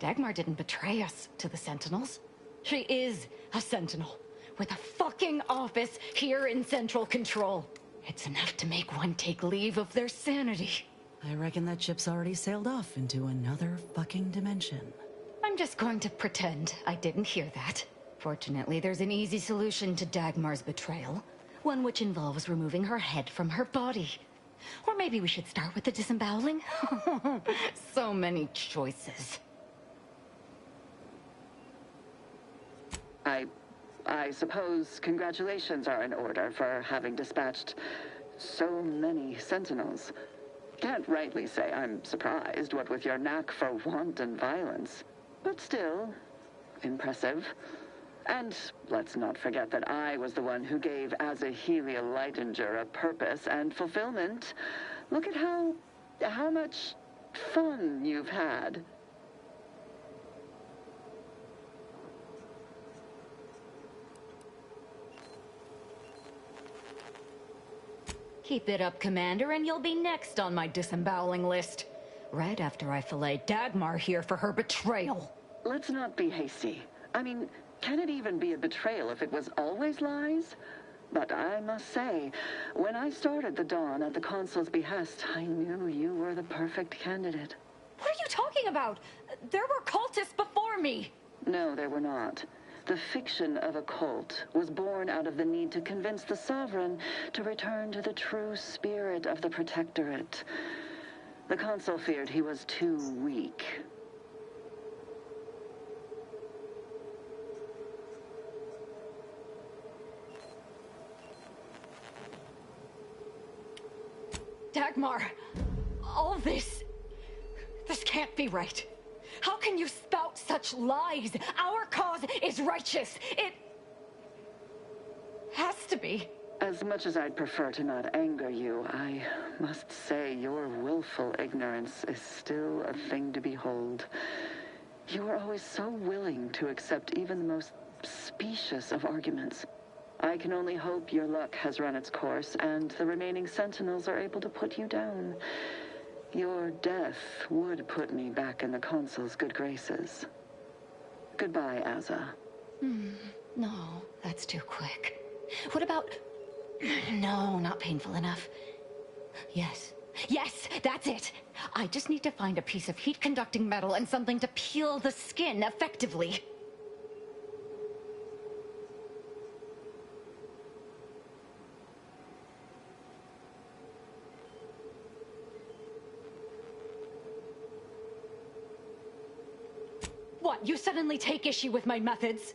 Dagmar didn't betray us to the Sentinels. She is a Sentinel, with a fucking office here in Central Control. It's enough to make one take leave of their sanity. I reckon that ship's already sailed off into another fucking dimension. I'm just going to pretend I didn't hear that. Fortunately, there's an easy solution to Dagmar's betrayal. One which involves removing her head from her body. Or maybe we should start with the disemboweling? So many choices. I suppose congratulations are in order for having dispatched so many Sentinels. Can't rightly say I'm surprised, what with your knack for wanton violence. But still, impressive. And let's not forget that I was the one who gave Azahelia Leitinger a purpose and fulfillment. Look at how much fun you've had. Keep it up, Commander, and you'll be next on my disemboweling list. Right after I fillet Dagmar here for her betrayal. Let's not be hasty. I mean, can it even be a betrayal if it was always lies? But I must say, when I started the Dawn at the Consul's behest, I knew you were the perfect candidate. What are you talking about? There were cultists before me. No, there were not. The fiction of a cult was born out of the need to convince the Sovereign to return to the true spirit of the Protectorate. The Consul feared he was too weak. Dagmar, all this can't be right. How can you spout such lies? Our cause is righteous. It has to be. As much as I'd prefer to not anger you, I must say your willful ignorance is still a thing to behold. You were always so willing to accept even the most specious of arguments. I can only hope your luck has run its course and the remaining Sentinels are able to put you down. Your death would put me back in the Consul's good graces. Goodbye, Azza. No, that's too quick. What about... No, not painful enough. Yes, that's it. I just need to find a piece of heat-conducting metal and something to peel the skin effectively. What, you suddenly take issue with my methods?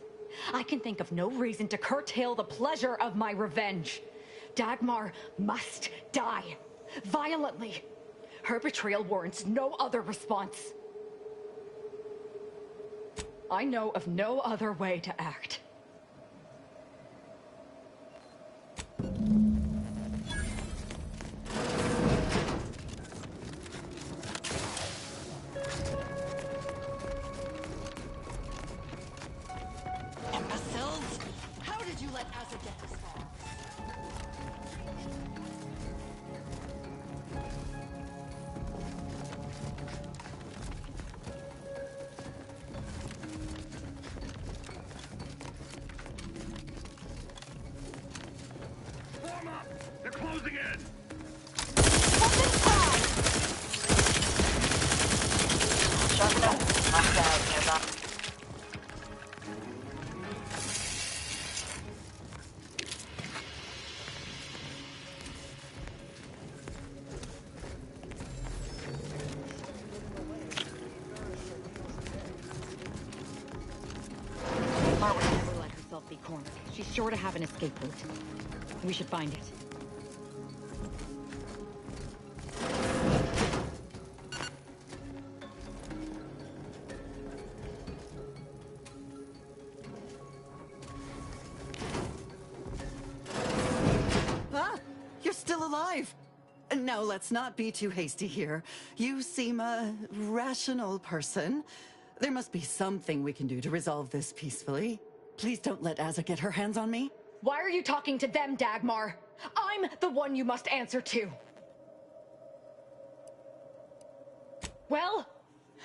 I can think of no reason to curtail the pleasure of my revenge. Dagmar must die. Violently. Her betrayal warrants no other response. I know of no other way to act. Imbeciles! How did you let Azza get this far? Form up! They're closing in! Mar would never let herself be cornered. She's sure to have an escape route. We should find it. Ah! You're still alive! Now, let's not be too hasty here. You seem a rational person. There must be something we can do to resolve this peacefully. Please don't let Azza get her hands on me. Why are you talking to them, Dagmar? I'm the one you must answer to. Well,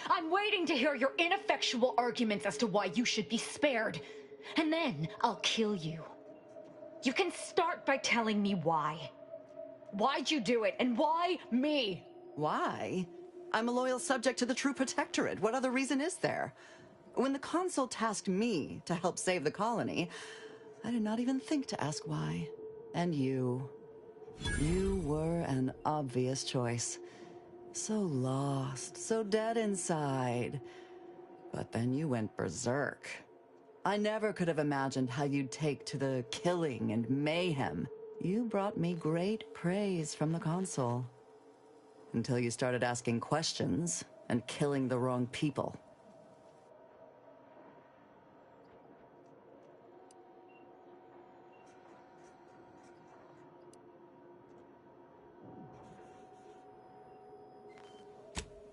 I'm waiting to hear your ineffectual arguments as to why you should be spared. And then I'll kill you. You can start by telling me why. Why'd you do it, and why me? Why? I'm a loyal subject to the True Protectorate. What other reason is there? When the Consul tasked me to help save the colony, I did not even think to ask why. And you were an obvious choice. So lost, so dead inside. But then you went berserk. I never could have imagined how you'd take to the killing and mayhem. You brought me great praise from the Consul. Until you started asking questions and killing the wrong people.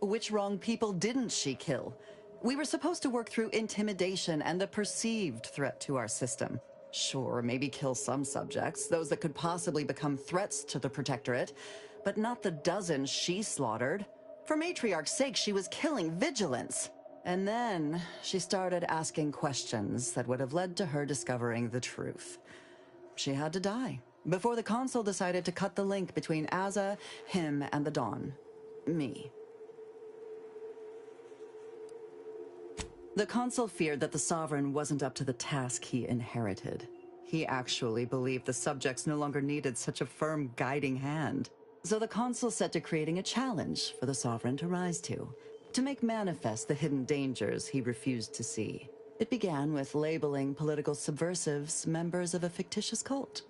Which wrong people didn't she kill? We were supposed to work through intimidation and the perceived threat to our system. Sure, maybe kill some subjects, those that could possibly become threats to the Protectorate, but not the dozens she slaughtered. For Matriarch's sake, she was killing vigilance. And then she started asking questions that would have led to her discovering the truth. She had to die before the Consul decided to cut the link between Azza, him, and the Dawn. Me. The Consul feared that the Sovereign wasn't up to the task he inherited. He actually believed the subjects no longer needed such a firm guiding hand. So the Consul set to creating a challenge for the Sovereign to rise to make manifest the hidden dangers he refused to see. It began with labeling political subversives members of a fictitious cult.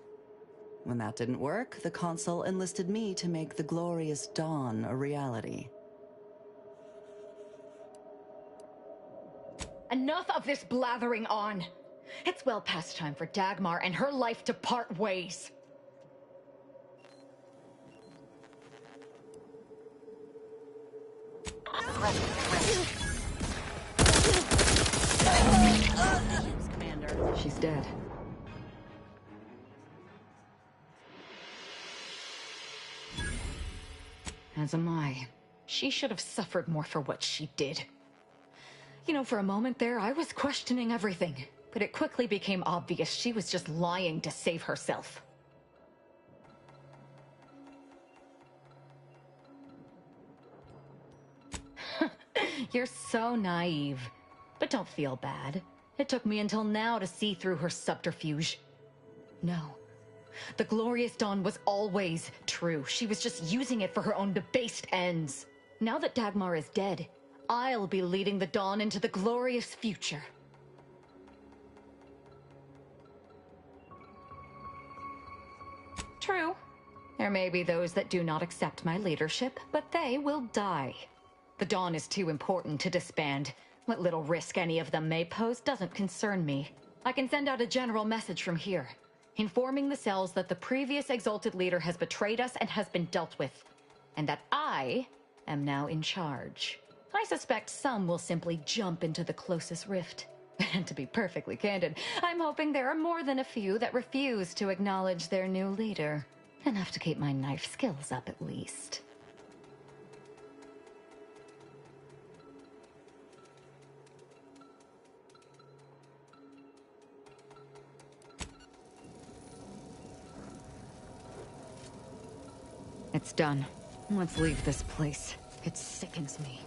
When that didn't work, the Consul enlisted me to make the glorious dawn a reality. Enough of this blathering on. It's well past time for Dagmar and her life to part ways. Commander. She's dead. As am I. She should have suffered more for what she did. You know, for a moment there, I was questioning everything, but it quickly became obvious she was just lying to save herself. You're so naive. But don't feel bad. It took me until now to see through her subterfuge. No. The Glorious Dawn was always true. She was just using it for her own debased ends. Now that Dagmar is dead, I'll be leading the Dawn into the glorious future. True. There may be those that do not accept my leadership, but they will die. The Dawn is too important to disband. What little risk any of them may pose doesn't concern me. I can send out a general message from here, informing the cells that the previous Exalted Leader has betrayed us and has been dealt with, and that I am now in charge. I suspect some will simply jump into the closest rift. And to be perfectly candid, I'm hoping there are more than a few that refuse to acknowledge their new leader. Enough to keep my knife skills up at least. It's done. Let's leave this place. It sickens me.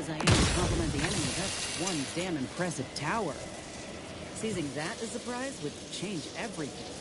as I am to compliment the enemy, that's one damn impressive tower. Seizing that as a prize would change everything.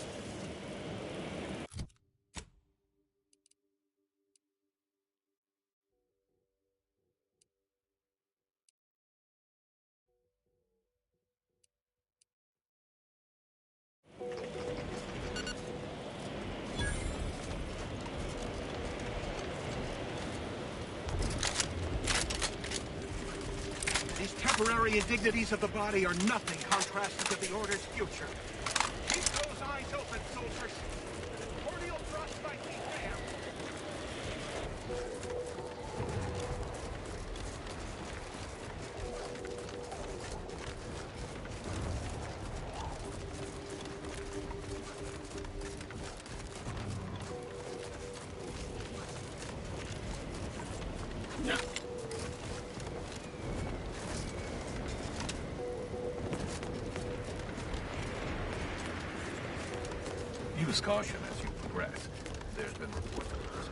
These temporary indignities of the body are nothing contrasted to the Order's future. Keep those eyes open, soldiers. Cordial thrust might be fair. Use caution as you progress. There's been reports of this.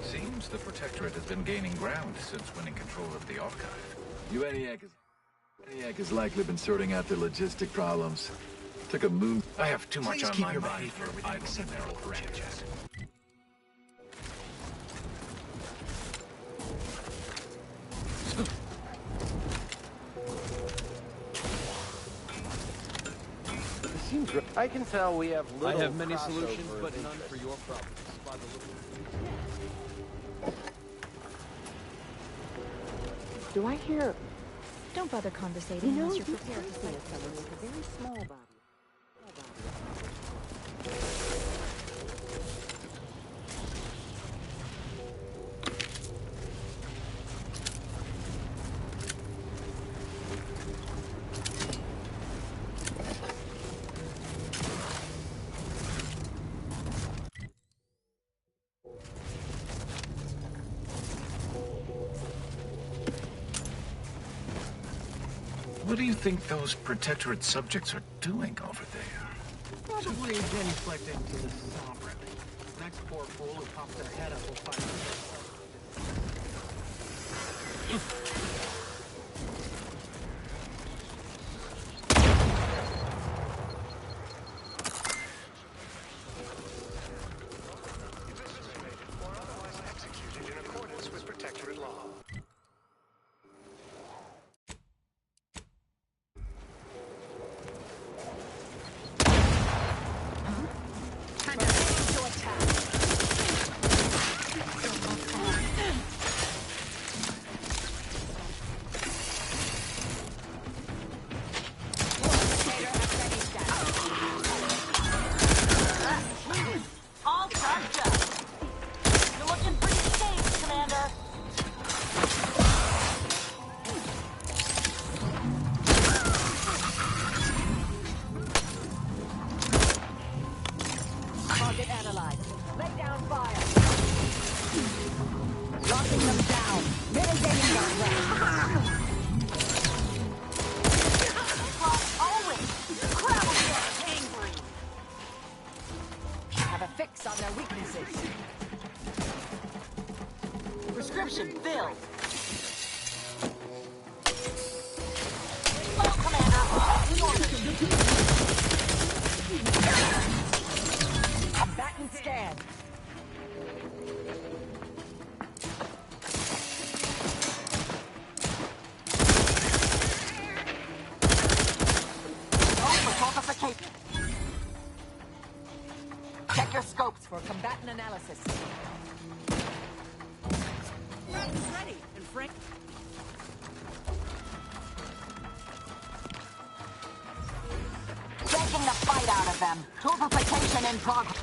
Seems the Protectorate has been gaining ground since winning control of the Archive. UNIAC has likely been sorting out their logistic problems. Took a moon. I have too much Please on keep my your mind behavior for within idle acceptable narrow ranges. I can tell we have little I have many crossover solutions, but of none interest. for your problems. By the look- Do I hear? Don't bother conversating You know, unless you're you prepared to sound fight. like someone with a very small body. What do you think those Protectorate subjects are doing over there? Probably genuflecting to the sovereign. Next poor fool who pops their head up will find Executed in accordance with Protectorate law. All charged up. You're looking pretty safe, Commander. Target analyzed. Lay down fire. Locking them down. Mitigating their threat. Always. Crabble get angry. Have a fix on their weaknesses. Prescription filled. Combatant scan. Check your scopes for combatant analysis. Ready, and Frank. Taking the fight out of them. Torpification in progress.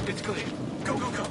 It's clear. Go, go, go.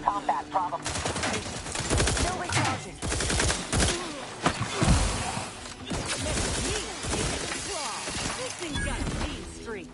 Combat problem. No recharging. This thing's got a mean streak.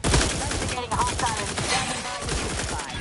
Investigating hostile and standing by to crucify.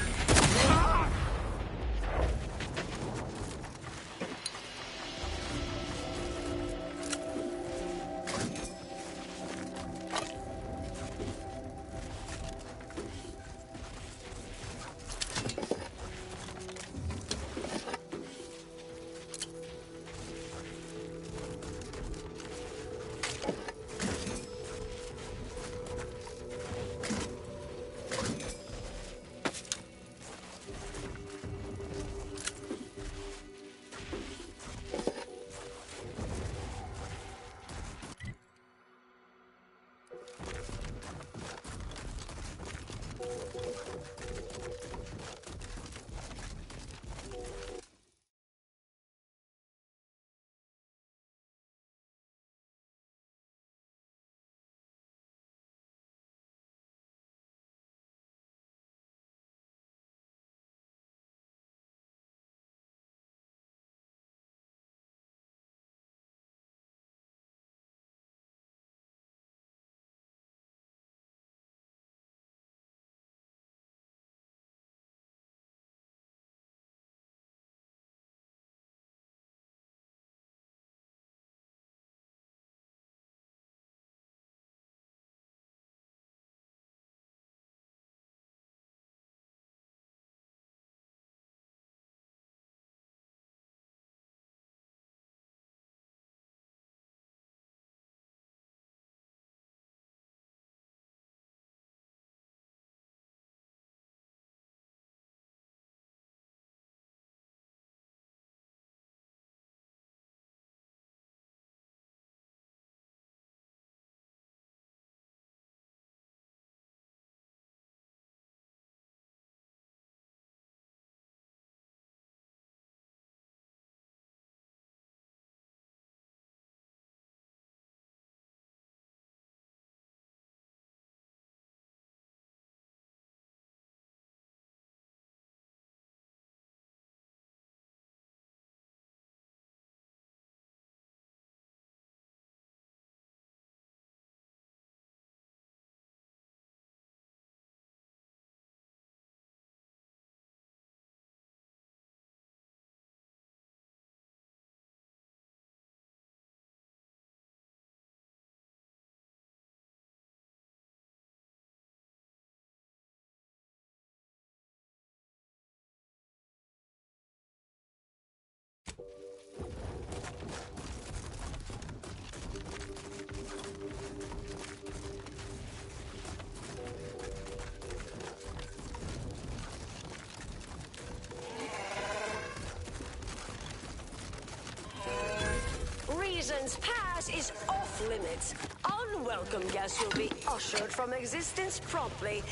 Reason's Pass is off limits. Unwelcome guests will be ushered from existence promptly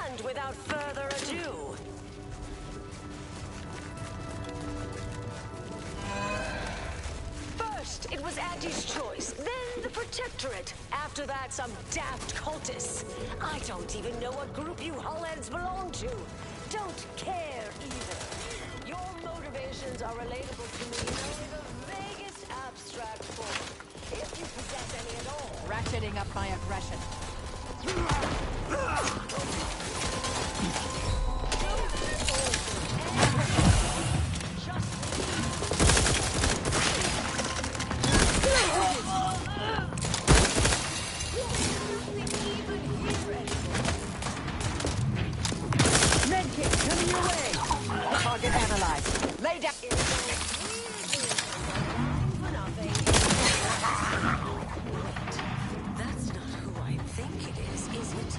and without further ado. First, it was Auntie's choice, then the Protectorate. After that, some daft cultists. I don't even know what group you hullheads belong to. Don't care either. Your motivations are relatable to me in only the vaguest abstract form. If you possess any at all. Ratcheting up my aggression. Medkit coming your way. Target analyzed. Lay down. That's not who I think it is it?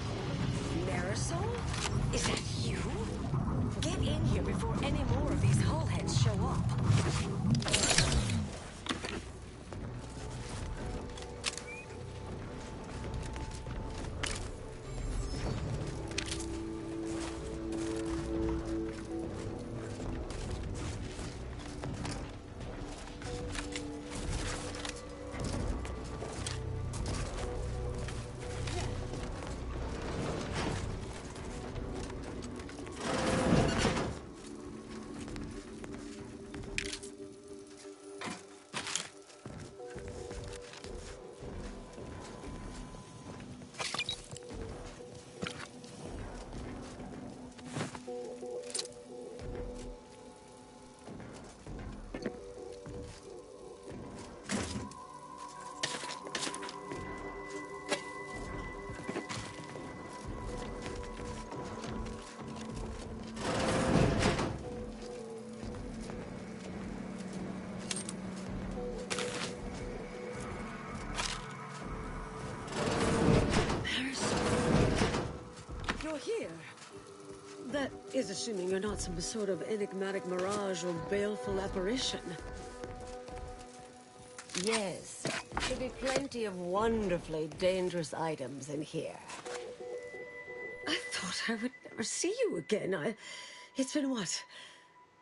Marisol? Is that you? Get in here before any more of these hullheads show up. Here. That is assuming you're not some sort of enigmatic mirage or baleful apparition. Yes, there'll be plenty of wonderfully dangerous items in here. I thought I would never see you again. It's been what?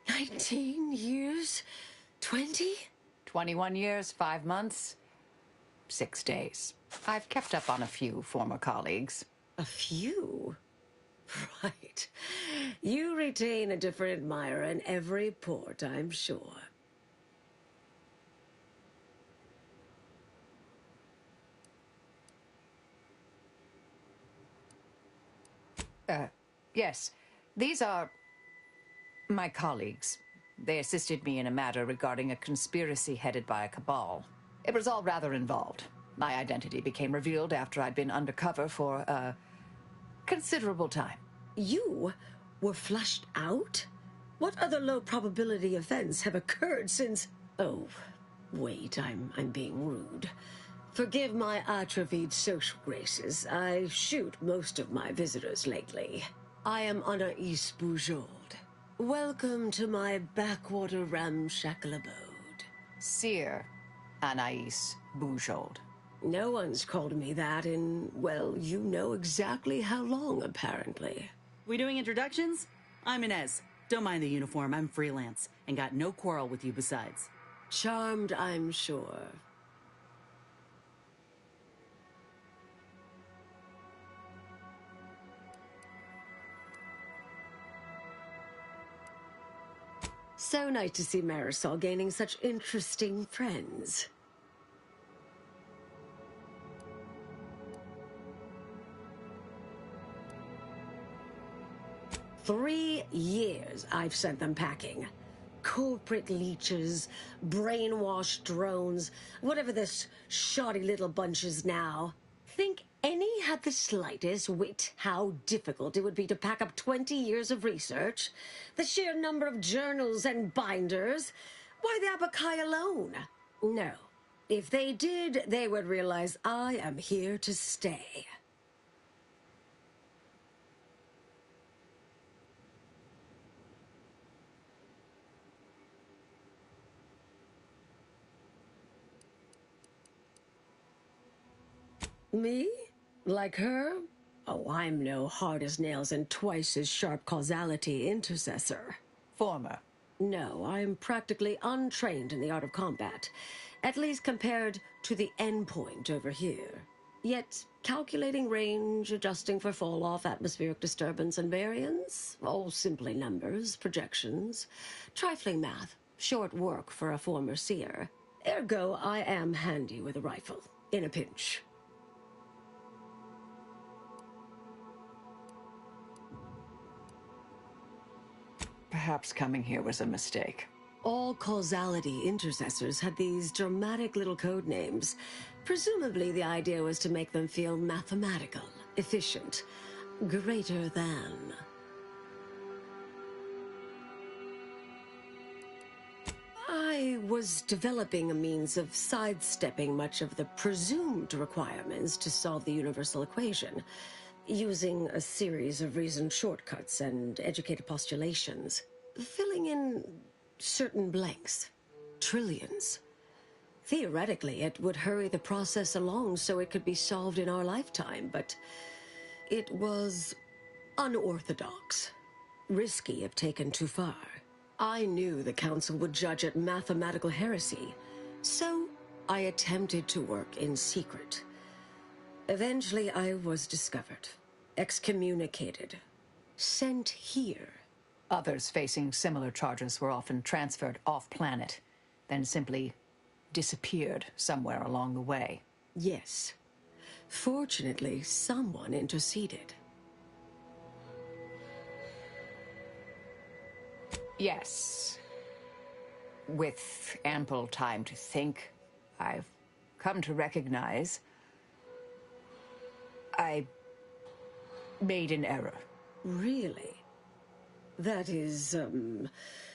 19 years? 20? 21 years, 5 months, 6 days. I've kept up on a few former colleagues. A few? Right. You retain a different admirer in every port, I'm sure. Yes. These are my colleagues. They assisted me in a matter regarding a conspiracy headed by a cabal. It was all rather involved. My identity became revealed after I'd been undercover for a considerable time. You were flushed out? What other low-probability events have occurred since... Oh, wait, I'm being rude. Forgive my atrophied social graces. I shoot most of my visitors lately. I am Anais Bujold. Welcome to my backwater ramshackle abode. Seer Anais Bujold. No one's called me that in, well, you know exactly how long, apparently. We doing introductions? I'm Inez. Don't mind the uniform, I'm freelance, and got no quarrel with you besides. Charmed, I'm sure. So nice to see Marisol gaining such interesting friends. "3 years I've sent them packing. Culprit leeches, brainwashed drones, whatever this shoddy little bunch is now. Think any had the slightest wit how difficult it would be to pack up 20 years of research? The sheer number of journals and binders? Why, the Abakai alone? No. If they did, they would realize I am here to stay." Me? Like her? Oh, I'm no hard as nails and twice as sharp causality intercessor. Former. No, I'm practically untrained in the art of combat, at least compared to the endpoint over here. Yet, calculating range, adjusting for fall-off, atmospheric disturbance, and variance? All simply numbers, projections, trifling math, short work for a former seer. Ergo, I am handy with a rifle, in a pinch. Perhaps coming here was a mistake. All causality intercessors had these dramatic little code names. Presumably the idea was to make them feel mathematical, efficient, greater than. I was developing a means of sidestepping much of the presumed requirements to solve the universal equation, using a series of reasoned shortcuts and educated postulations, filling in certain blanks. Trillions. Theoretically, it would hurry the process along so it could be solved in our lifetime, but it was unorthodox, risky if taken too far. I knew the Council would judge it mathematical heresy, so I attempted to work in secret. Eventually, I was discovered, excommunicated, sent here. Others facing similar charges were often transferred off-planet, then simply disappeared somewhere along the way. Yes. Fortunately, someone interceded. Yes. With ample time to think, I've come to recognize I made an error. Really? That is, an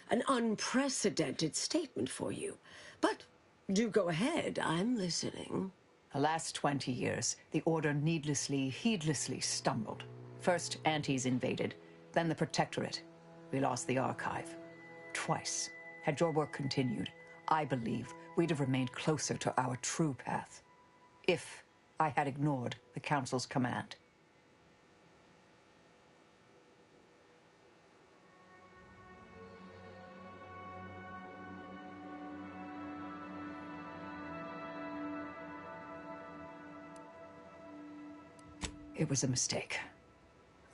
unprecedented statement for you. But do go ahead, I'm listening. The last 20 years, the Order heedlessly stumbled. First, Antes invaded, then the Protectorate. We lost the Archive. Twice. Had your work continued, I believe we'd have remained closer to our true path. If I had ignored the Council's command. It was a mistake.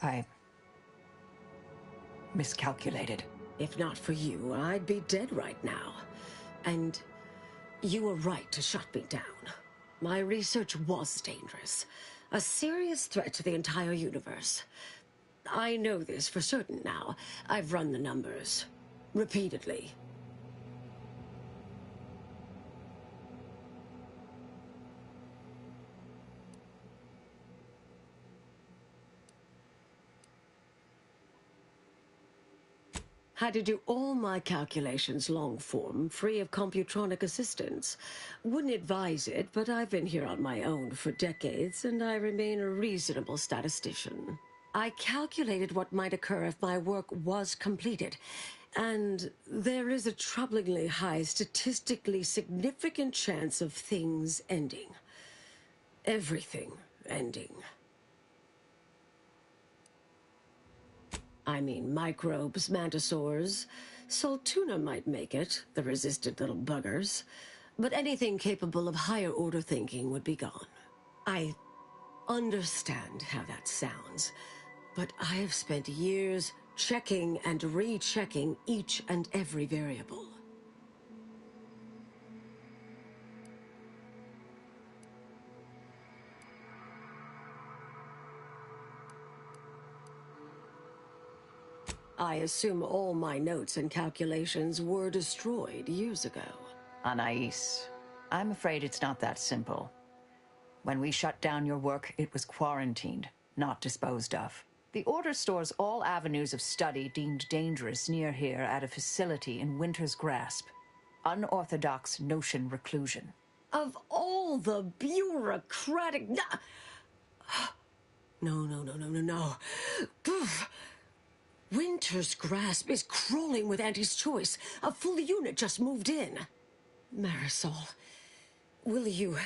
I miscalculated. If not for you, I'd be dead right now. And you were right to shut me down. My research was dangerous. A serious threat to the entire universe. I know this for certain now. I've run the numbers. Repeatedly. Had to do all my calculations long form, free of computronic assistance. Wouldn't advise it, but I've been here on my own for decades, and I remain a reasonable statistician. I calculated what might occur if my work was completed, and there is a troublingly high, statistically significant chance of things ending. Everything ending. I mean, microbes, mantisaurs. Saltuna might make it, the resistant little buggers. But anything capable of higher order thinking would be gone. I understand how that sounds, but I have spent years checking and rechecking each and every variable. I assume all my notes and calculations were destroyed years ago. Anais, I'm afraid it's not that simple. When we shut down your work, it was quarantined, not disposed of. The Order stores all avenues of study deemed dangerous near here at a facility in Winter's Grasp. Unorthodox notion reclusion. Of all the bureaucratic... No. Poof. Winter's Grasp is crawling with Anti's choice. A full unit just moved in. Marisol, will you...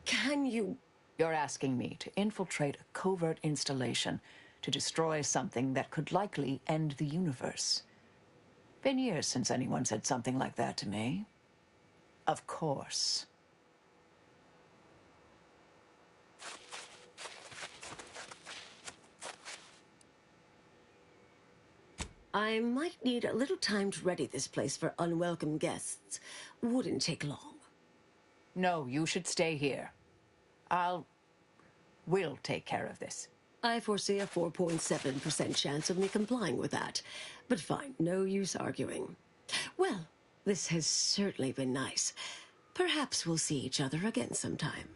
Can you... You're asking me to infiltrate a covert installation to destroy something that could likely end the universe. Been years since anyone said something like that to me. Of course. I might need a little time to ready this place for unwelcome guests. wouldn't take long. No, you should stay here. We'll take care of this. I foresee a 4.7% chance of me complying with that. But fine, no use arguing. Well, this has certainly been nice. Perhaps we'll see each other again sometime.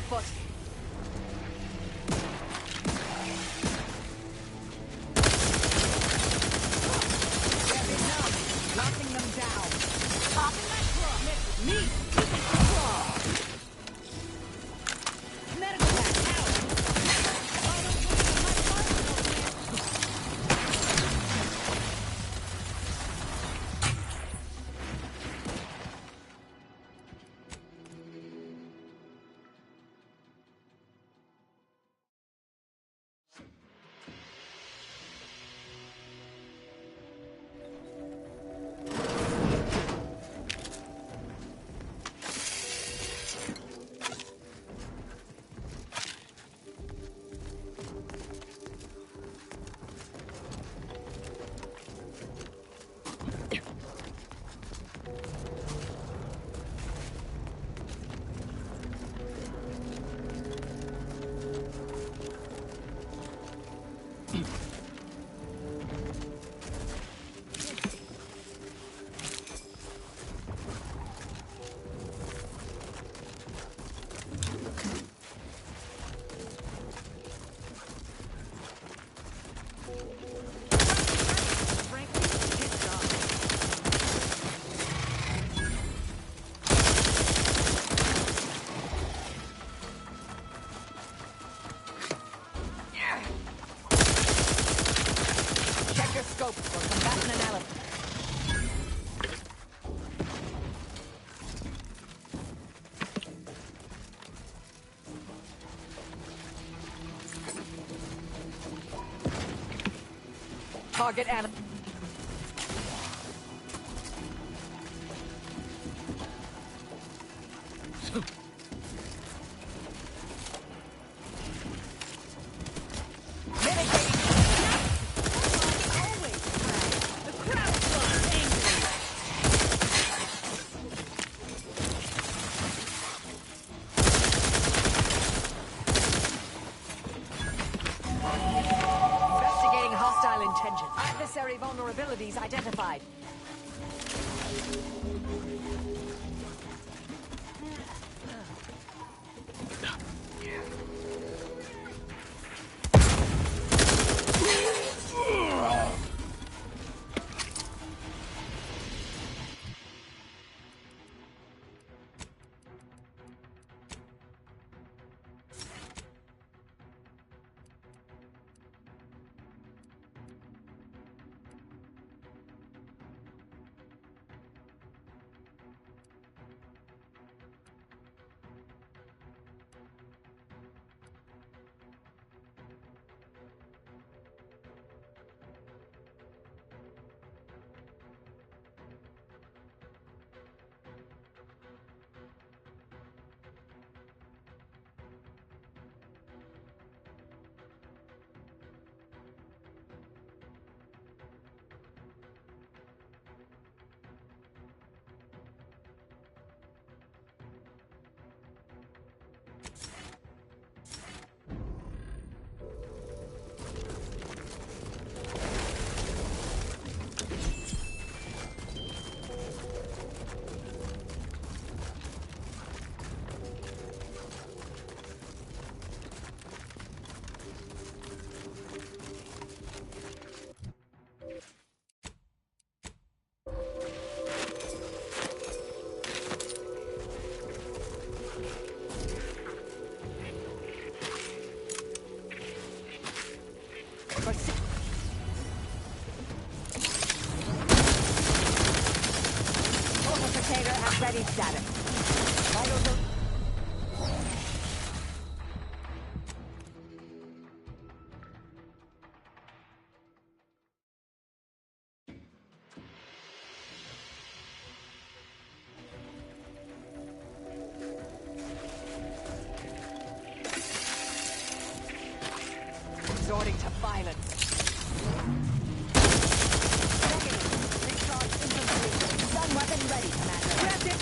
foot. They're enough. Knocking them down. Popping that claw. Me. Keeping the claw. Medical back. Out. Target animal. Vulnerabilities identified. Ready status. Resorting to violence. Recharge infantry. Stun weapon ready, Commander. Grab it!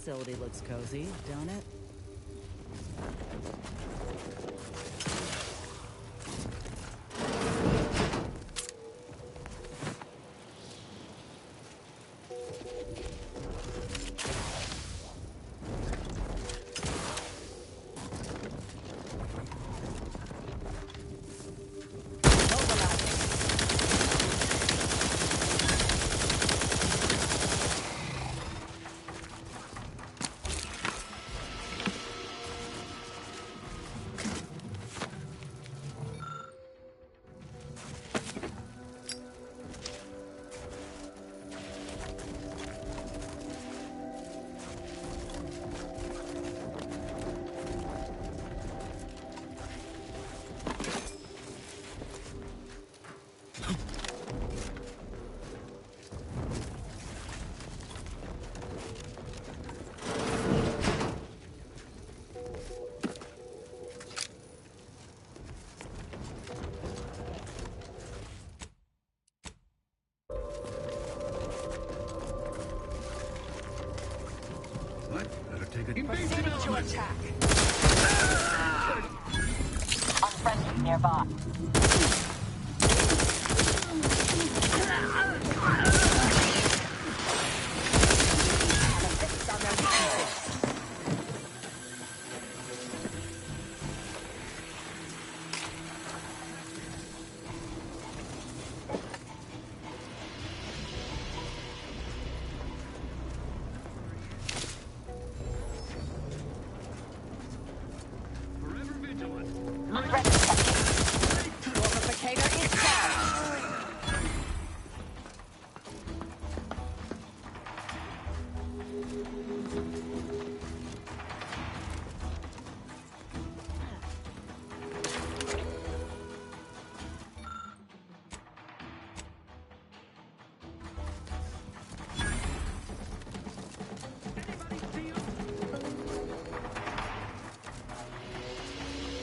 facility looks cozy, don't it? Proceeding to attack. Unfriendly nearby.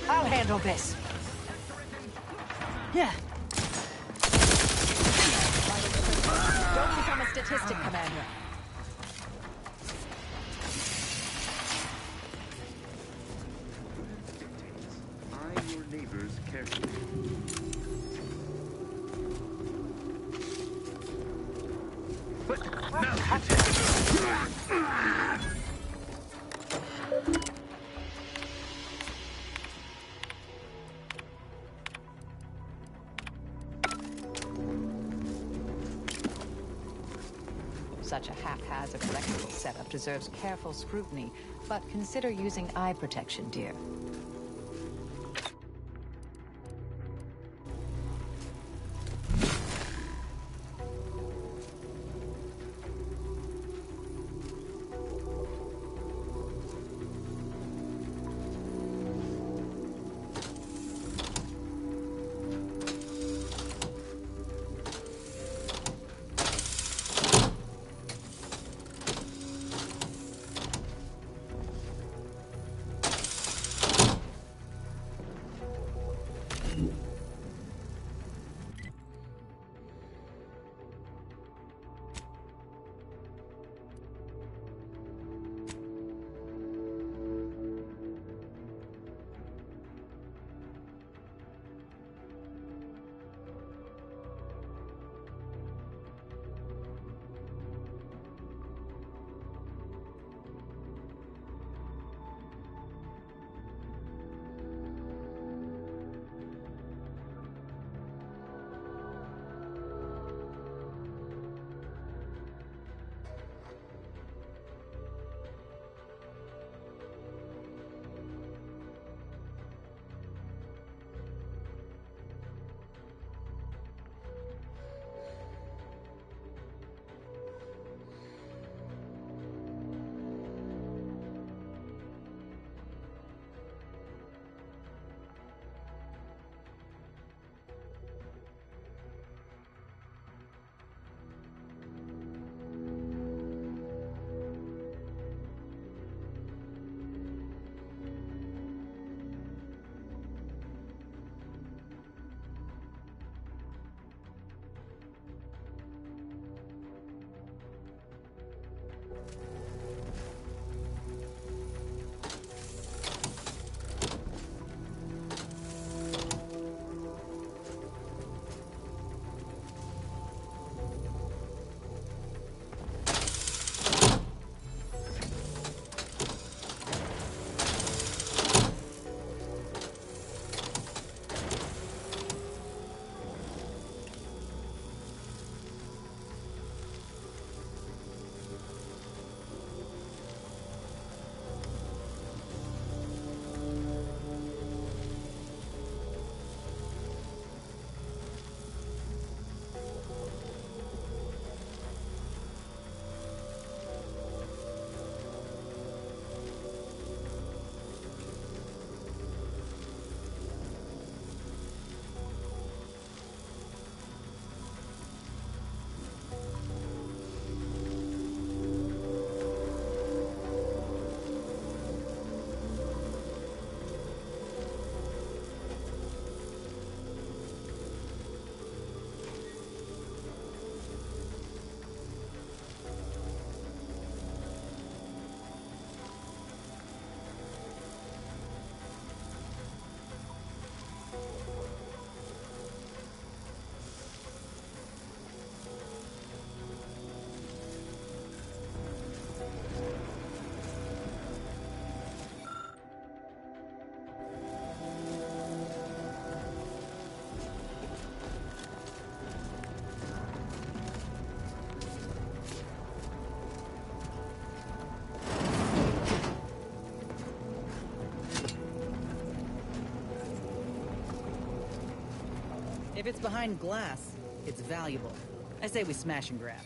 I'll handle this. Yeah. Don't become a statistic, Commander. Eye your neighbors carefully. But now Such a haphazard electrical setup deserves careful scrutiny, but consider using eye protection, dear. If it's behind glass, it's valuable. I say we smash and grab.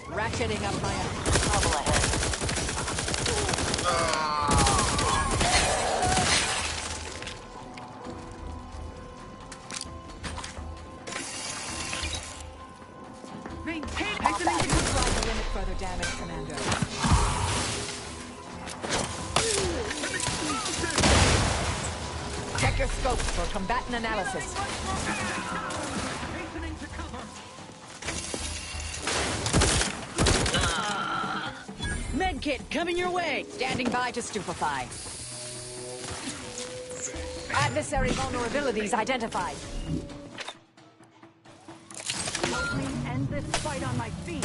Ratcheting up my trouble ahead. Maintain I'll back you try to limit further damage, Commander. Check your scopes for combatant analysis. hastening to cover. Medkit coming your way! Standing by to stupefy. Adversary vulnerabilities identified. Help me end this fight on my feet.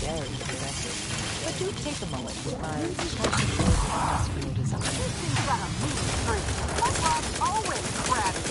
Very impressive. But do take a moment to industrial design. This thing's got a mean streak. My mom's always crabby.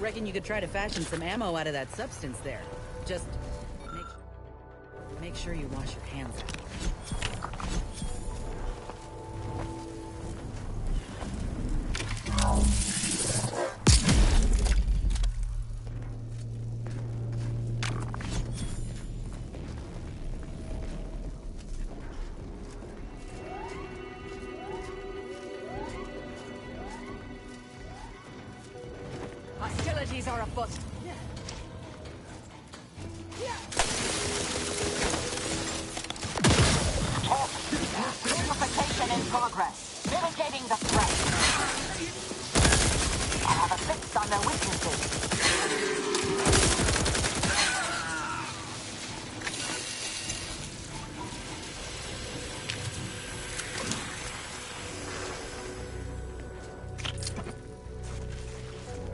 Reckon you could try to fashion some ammo out of that substance there. Just make sure you wash your hands out. Hostilities are afoot. Purification in progress. Mitigating the threat. I have a fix on their weaknesses.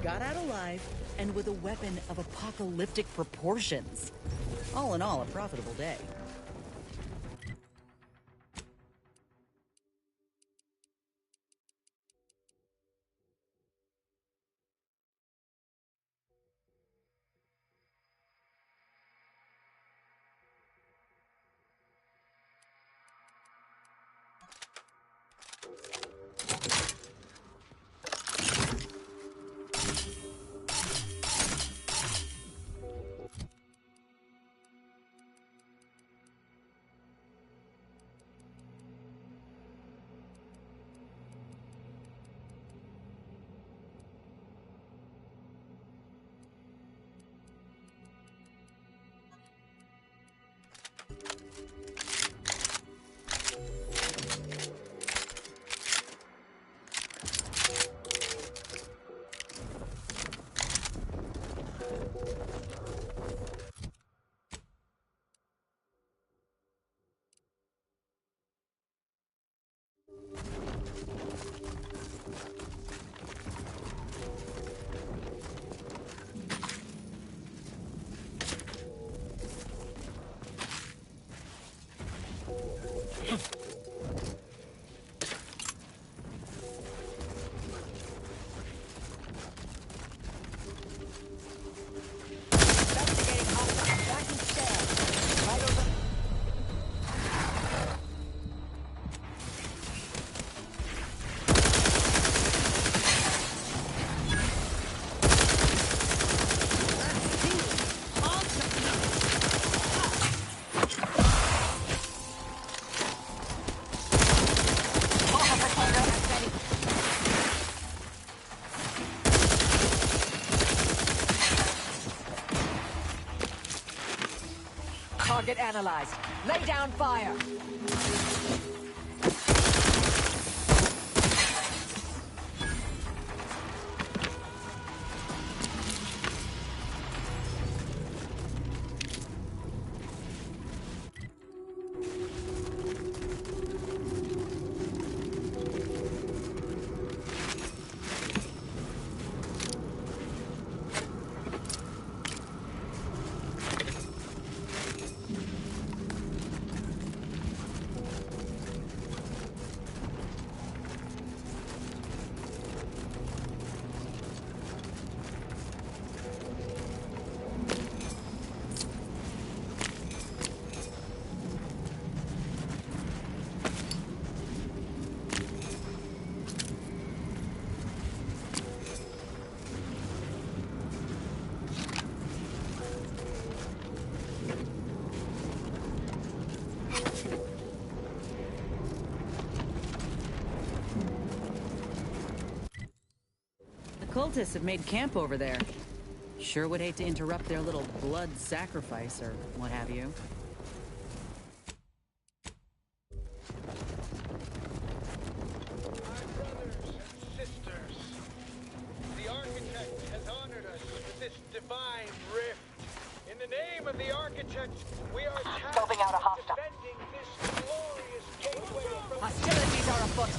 Got out alive, and with a weapon of apocalyptic proportions. All in all, a profitable day. Target analyzed. Lay down fire. Cultists have made camp over there. Sure would hate to interrupt their little blood sacrifice or what have you. My brothers and sisters, the Architect has honored us with this divine rift. In the name of the Architect, we are tasked with defending this glorious gateway from... Hostilities are afoot.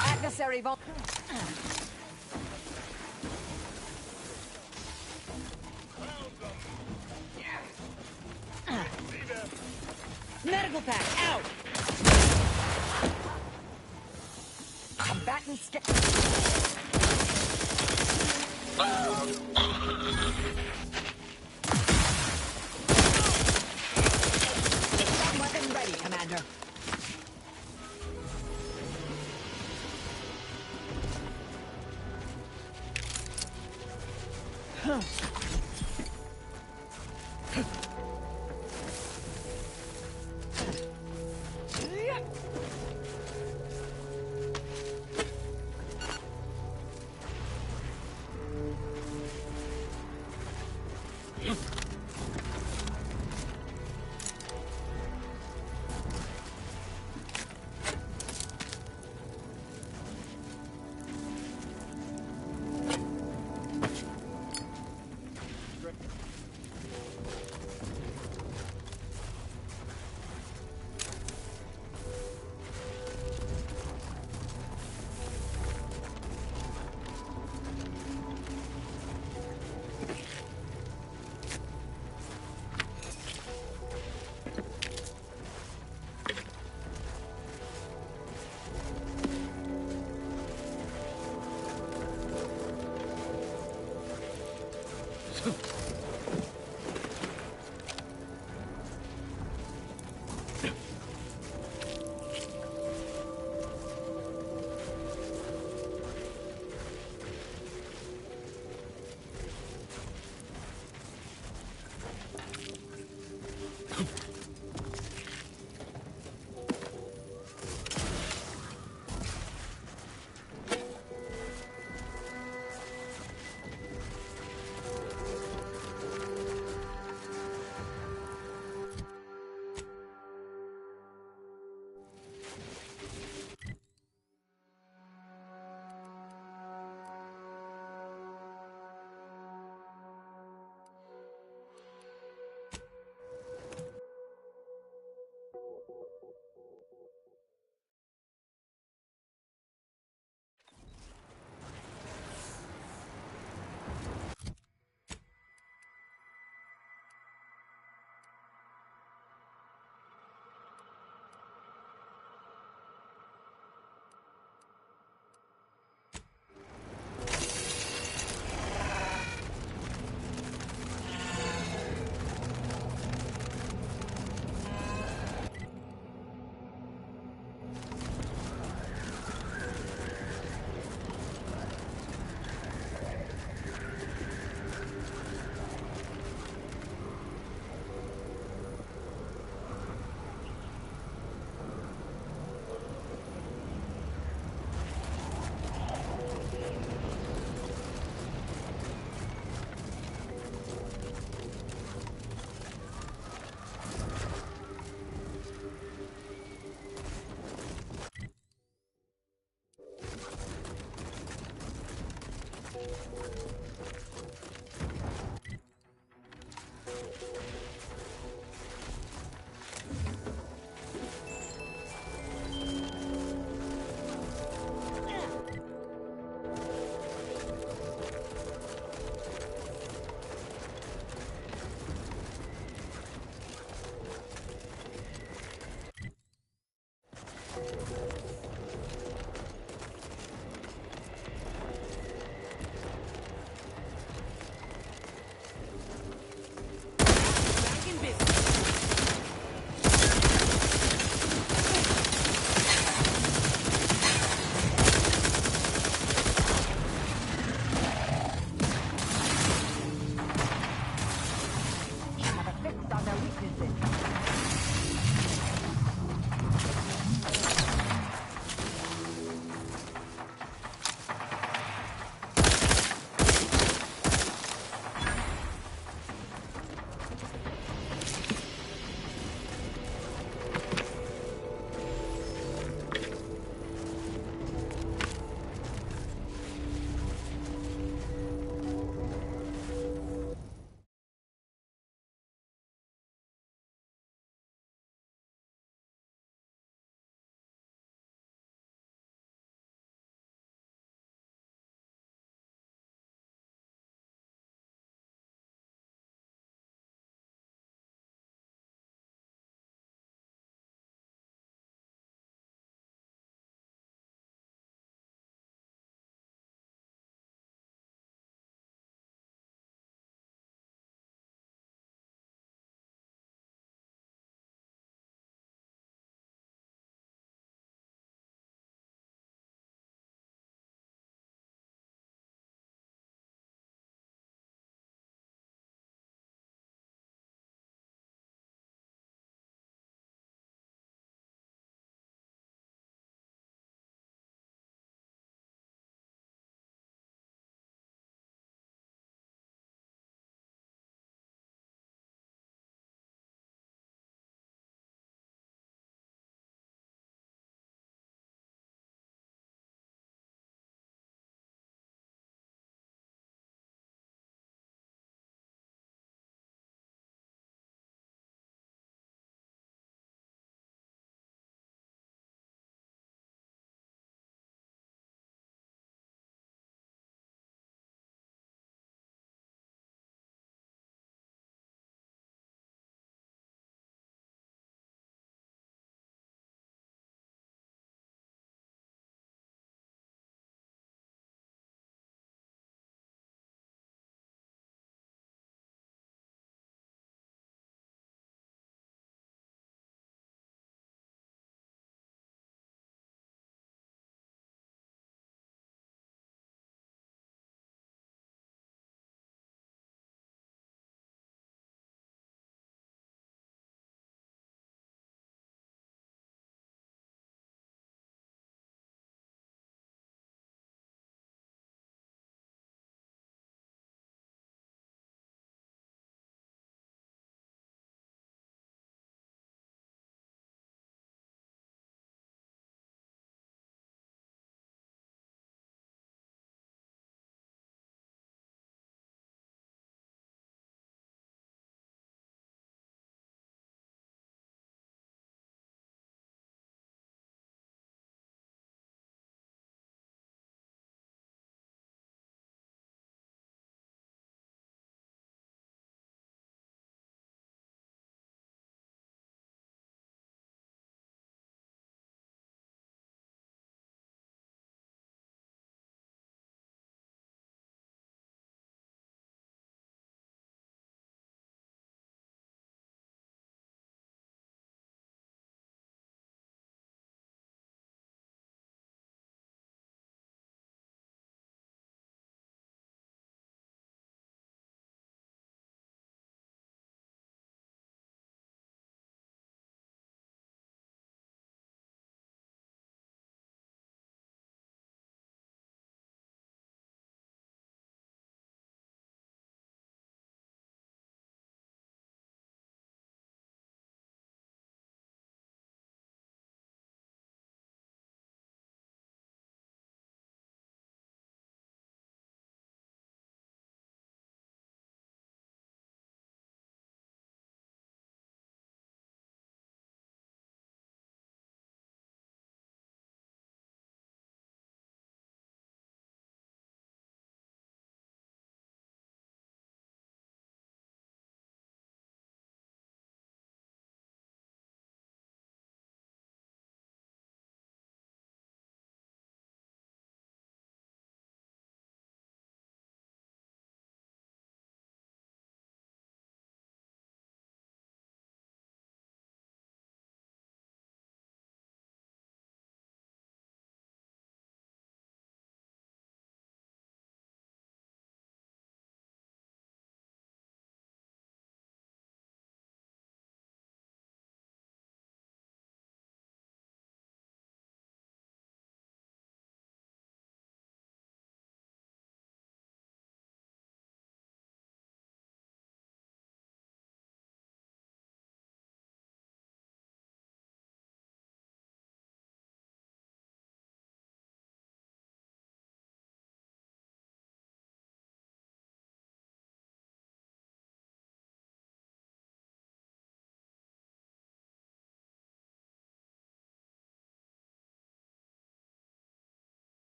Adversary vol- Medical pack, out! Combatant skip. Weapon ready, Commander.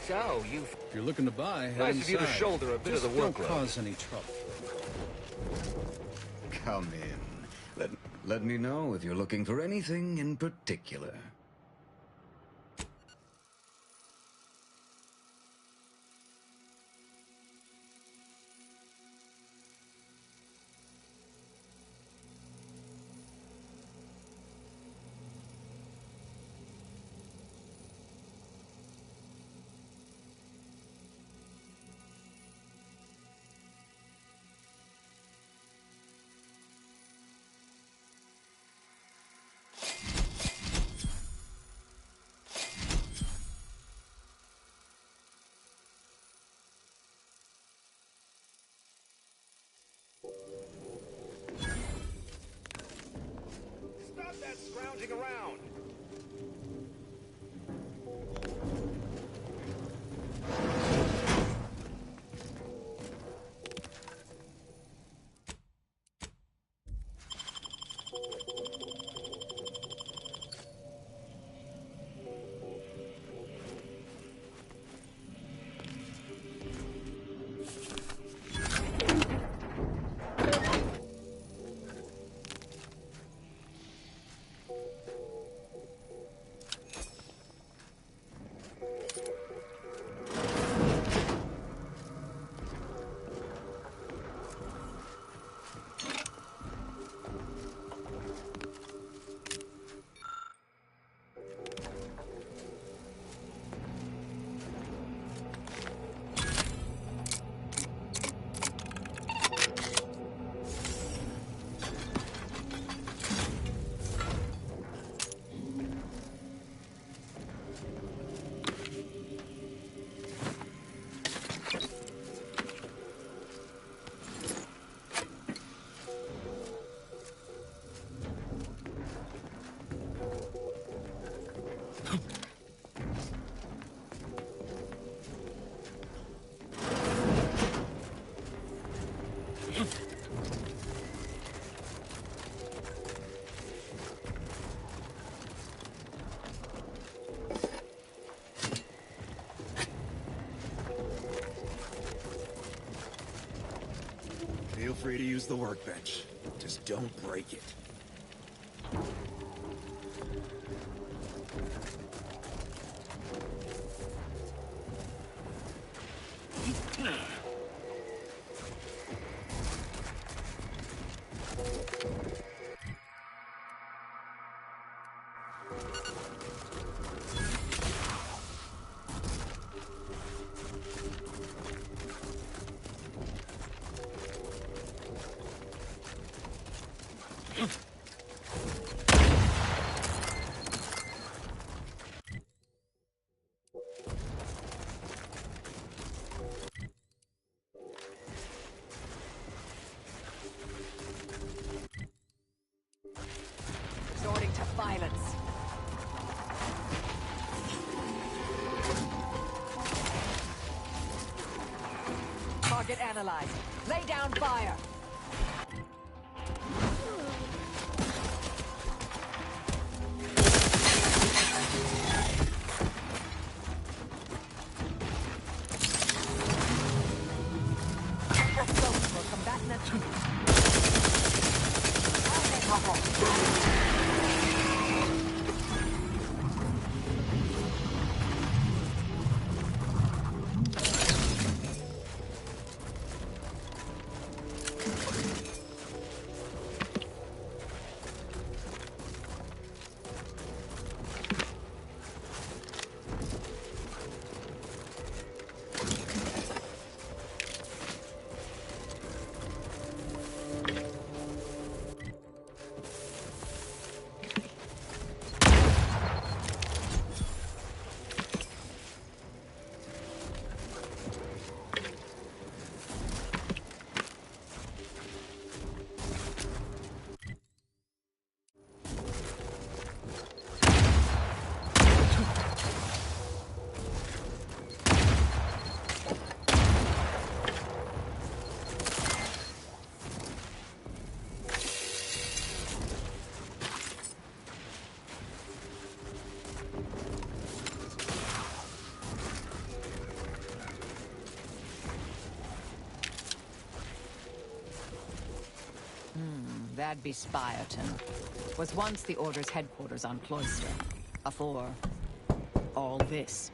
So, If you're looking to buy, head nice of you to inside. shoulder a bit Just of the don't workload. cause any trouble. Come in. Let me know if you're looking for anything in particular. Stop that scrounging around! Feel free to use the workbench. Just don't break it. Resorting to violence. Target analyzed. Lay down fire. That'd be Spyerton. Was once the Order's headquarters on Cloister. Afore all this.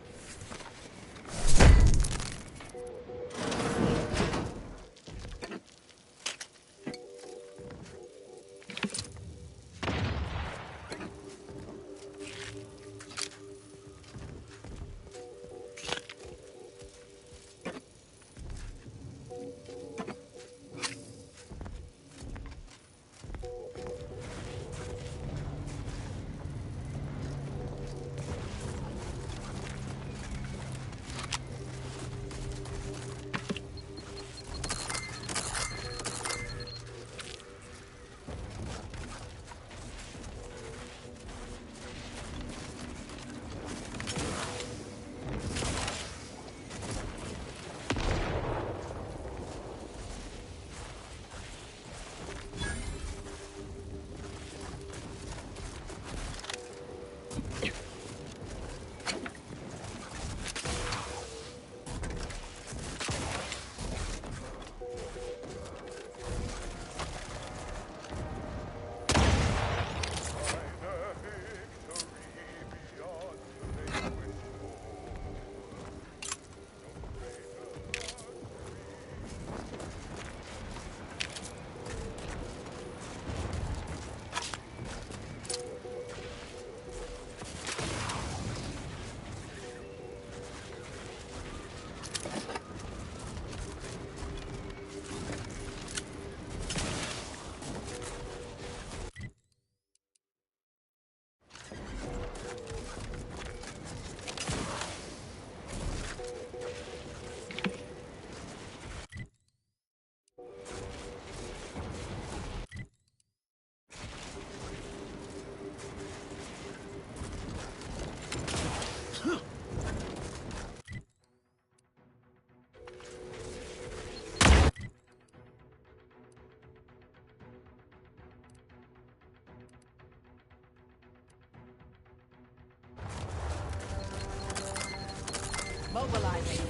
Mobilizing.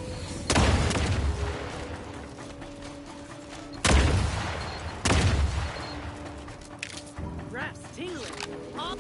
Grass tingling. Huh?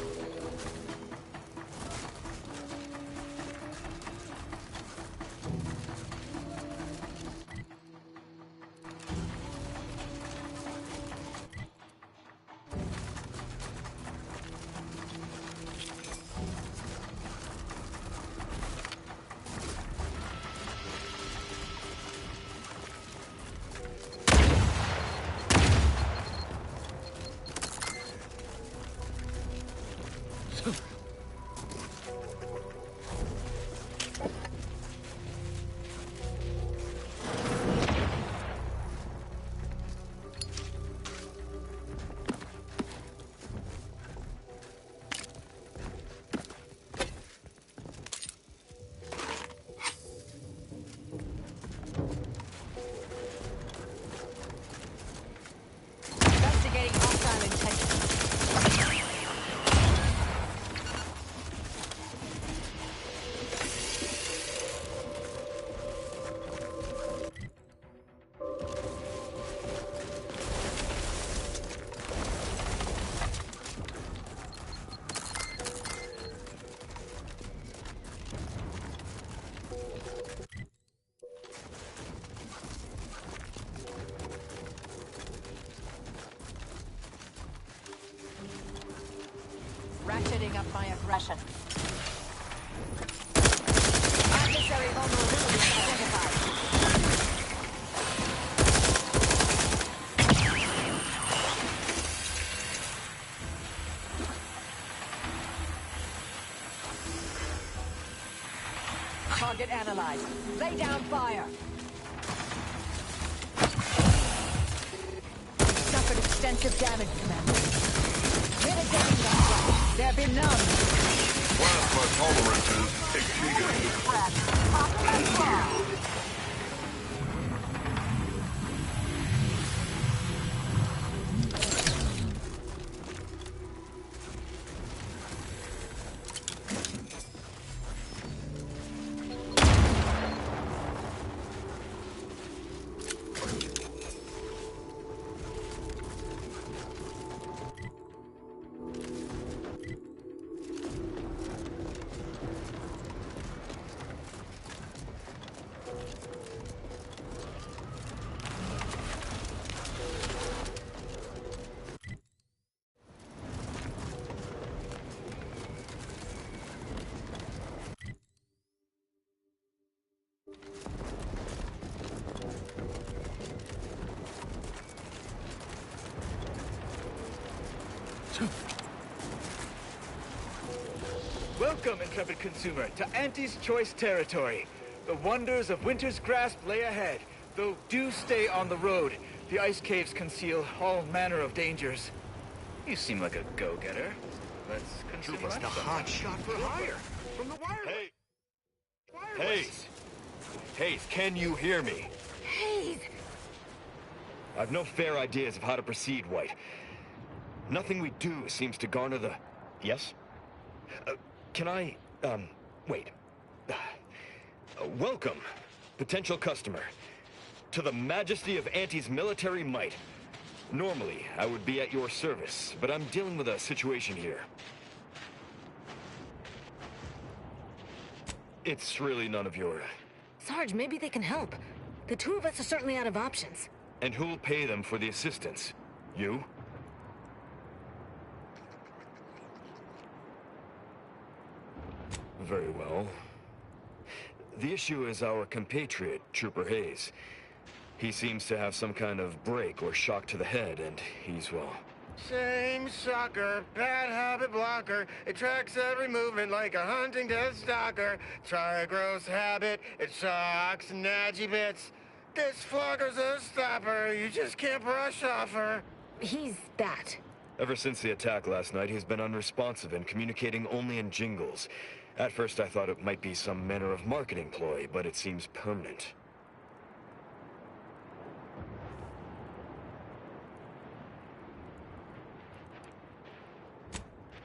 Investigating hostile intentions. Ratcheting up my aggression. Adversary vulnerability identified. Target analyzed. Lay down fire. Suffered extensive damage, Commander. Mitigating the threat. There be none. Plasma tolerances exceeded. Welcome, intrepid consumer, to Auntie's Choice territory. The wonders of winter's grasp lay ahead, though do stay on the road. The ice caves conceal all manner of dangers. You seem like a go-getter. Let's consume It's the hot shot for hire. From the wire. Hey! Hayes! Hayes, can you hear me? Hayes! I've no fair ideas of how to proceed, White. Nothing we do seems to garner the... Yes? Can I, wait. Welcome, potential customer, to the majesty of Auntie's military might. Normally, I would be at your service, but I'm dealing with a situation here. It's really none of your... Sarge, maybe they can help. The two of us are certainly out of options. And who'll pay them for the assistance? You? Very well. The issue is our compatriot, Trooper Hayes. He seems to have some kind of break or shock to the head, and he's, well... Same sucker, bad habit blocker. It tracks every movement like a hunting death stalker. Try a gross habit, it shocks and nadgy bits. This flogger's a stopper, you just can't brush off her. He's that. Ever since the attack last night, he's been unresponsive and communicating only in jingles. At first I thought it might be some manner of marketing ploy, but it seems permanent.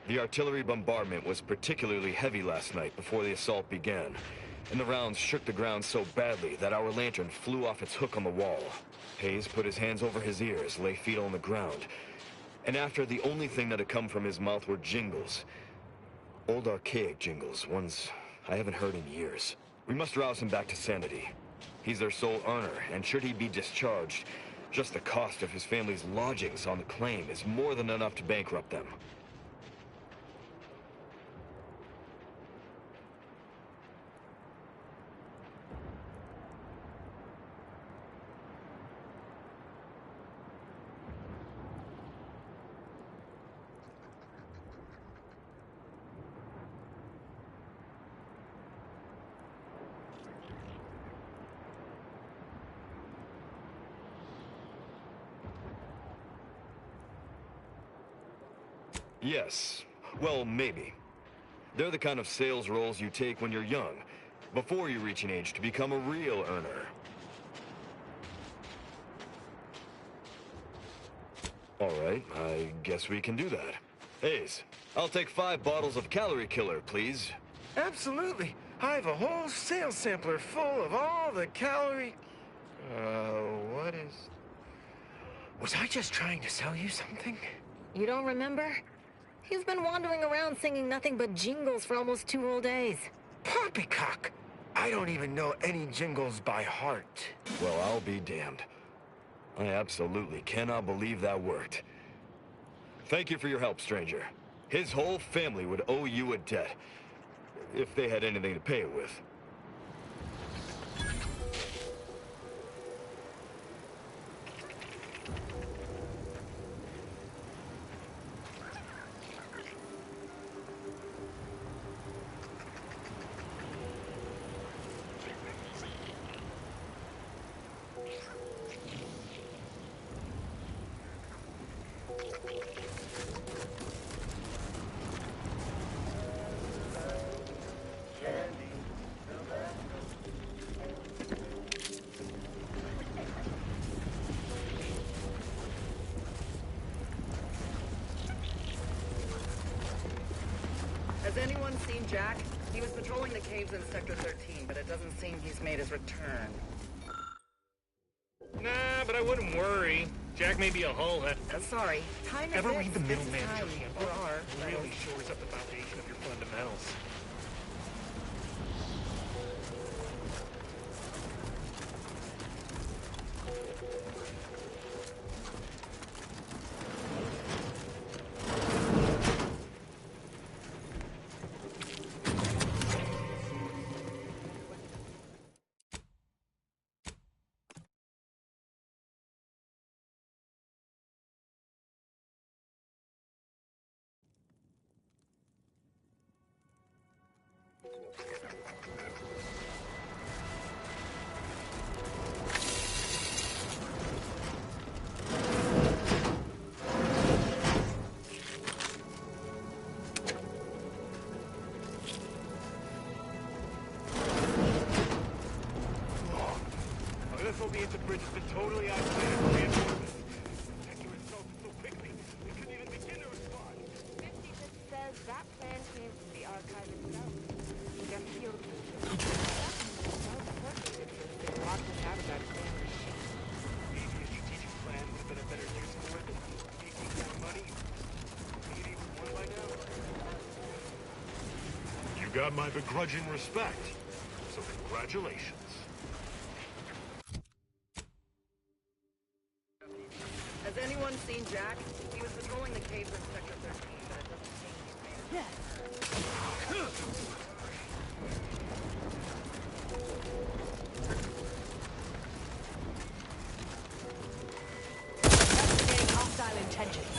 The artillery bombardment was particularly heavy last night before the assault began, and the rounds shook the ground so badly that our lantern flew off its hook on the wall. Hayes put his hands over his ears, lay feet on the ground, and after the only thing that had come from his mouth were jingles. Old archaic jingles, ones I haven't heard in years. We must rouse him back to sanity. He's their sole earner, and should he be discharged, just the cost of his family's lodgings on the claim is more than enough to bankrupt them. Yes. Well, maybe. They're the kind of sales roles you take when you're young, before you reach an age to become a real earner. All right, I guess we can do that. Hayes, I'll take 5 bottles of calorie killer, please. Absolutely. I have a whole sales sampler full of all the calorie... what is... Was I just trying to sell you something? You don't remember? You've been wandering around singing nothing but jingles for almost 2 whole days. Poppycock! I don't even know any jingles by heart. Well, I'll be damned. I absolutely cannot believe that worked. Thank you for your help, stranger. His whole family would owe you a debt, if they had anything to pay it with. Has anyone seen Jack? He was patrolling the caves in Sector 13, but it doesn't seem he's made his return. Nah, but I wouldn't worry. Jack may be a hull head. Sorry. Time Ever is read the this middle time, manager handbook? or are, Really shores up the foundation of your fundamentals. This means the bridge has been totally isolated from reinforcements. Protector insulted so quickly, we couldn't even begin to respond. 56 says that plan came from the archive itself. Their field locked us out of that plan machine. Maybe a strategic plan would have been a better use for it than taking that money. Maybe we won by now. You got my begrudging respect, so congratulations. Has anyone seen Jack? He was patrolling the caves in Sector 13, but it doesn't seem he's made it. Investigating hostile intentions.